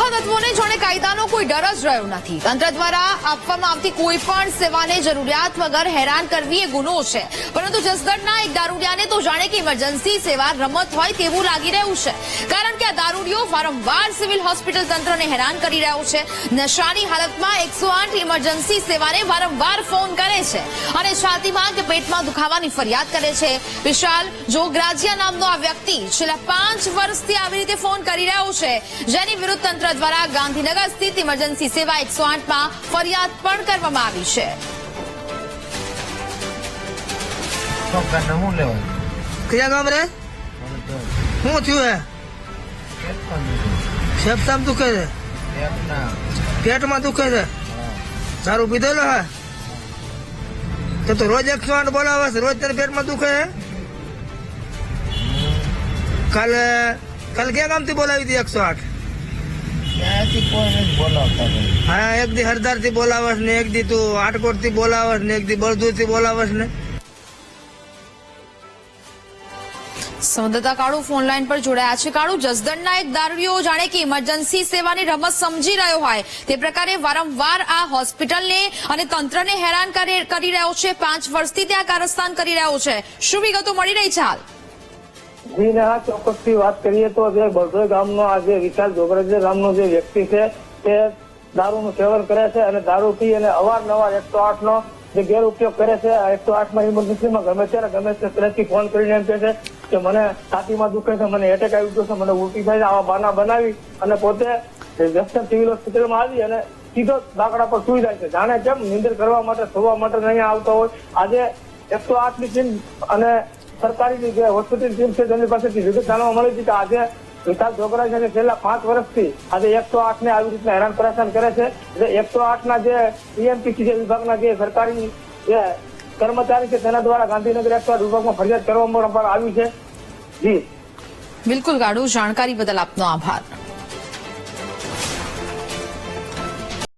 સત્તા તત્વોને જાણે કાયદાનો કોઈ ડર જ રહ્યો નથી। તંત્ર દ્વારા આપવામાં આવતી કોઈ પણ સેવાને જરૂરિયાત વગર હેરાન કરવી એ ગુનો છે, પરંતુ જસદણના એક દારૂડિયાને તો જાણે કે ઇમરજન્સી સેવા રમત હોય તેવું લાગી રહ્યું છે, કારણ કે આ દારૂડિયો વારંવાર સિવિલ હોસ્પિટલ તંત્રને હેરાન કરી રહ્યો છે। નશાની હાલતમાં 108 ઇમરજન્સી સેવાને વારંવાર ફોન કરે છે અને છાતીમાં કે પેટમાં દુખાવાની ફરિયાદ કરે છે। વિશાલ જોગરાજીયા નામનો આ વ્યક્તિ છેલ્લા 5 વર્ષથી આવી રીતે ફોન કરી રહ્યો છે, જેની વિરુદ્ધ તંત્ર દ્વારા ગાંધીનગર સ્થિત ઇમરજન્સી સેવા 108માં ફરિયાદ પણ કરવામાં આવી છે। क्या काम रे શું થયું હે ફેફસામાં દુખે છે પેટમાં દુખે છે દારૂ પીધેલો હે તો રોજ 108 બોલાવે છે રોજ તારે પેટમાં દુખે હે કાલે ક્યાં કામથી બોલાવી હતી 108 હા એક દી હરદાર થી બોલાવસ ને એક દી તું આટકોટ થી બોલાવસ ને એક દી બળદુર થી બોલાવસ ને। સંવાદદાતા કાળુ ફોન લાઈન પર જોડાયા છે। કાળુ, જસદણના એક દારૂડિયો જાણે કે ઇમરજન્સી સેવાની રમત સમજી રહ્યો હોય તે પ્રકારે વારંવાર આ હોસ્પિટલને અને તંત્રને હેરાન કરી રહ્યો છે। 5 વર્ષથી ત્યાં કારસ્તાન કરી રહ્યો છે, શું વિગતો મળી રહી છે હાલ? જી ને આ ચોક્કસથી વાત કરીએ તો જે બળદોઈ ગામનો આ જે વિશાલ જોગરાજીયા નામનો જે વ્યક્તિ છે તે દારૂનું સેવન કરે છે અને દારૂ પી અને અવારનવાર 108 નો જે ગેરઉપયોગ કરે છે। 108 માં ઇમરજન્સીમાં ગમે ત્યારે ફોન કરીને એમ કહે છે કે મને છાતીમાં દુખે છે, મને એટેક આવી ગયો છે, મને ઉલટી થાય છે, આવા બહાના બનાવી અને પોતે જસદણ સિવિલ હોસ્પિટલમાં આવી અને સીધો બાકડા પર સુઈ જાય છે, જાણે કેમ નિંદર કરવા માટે સુવા માટે અહીંયા આવતા હોય। આજે 108 ની ટીમ અને સરકારી જે હોસ્પિટલ ટીમ છે તેની પાસેથી વિગત જાણવા મળી હતી કે આજે વિશાલ જોગરાજીયા છેલ્લા 5 વર્ષથી આજે 108 ને આવી રીતના હેરાન પરેશાન કરે છે। 108 ના જે પીએમપીસી વિભાગના જે સરકારી જે કર્મચારી છે તેના દ્વારા ગાંધીનગર 108 વિભાગમાં ફરિયાદ કરવામાં આવી છે। જી બિલકુલ કાળુ, જાણકારી બદલ આપનો આભાર।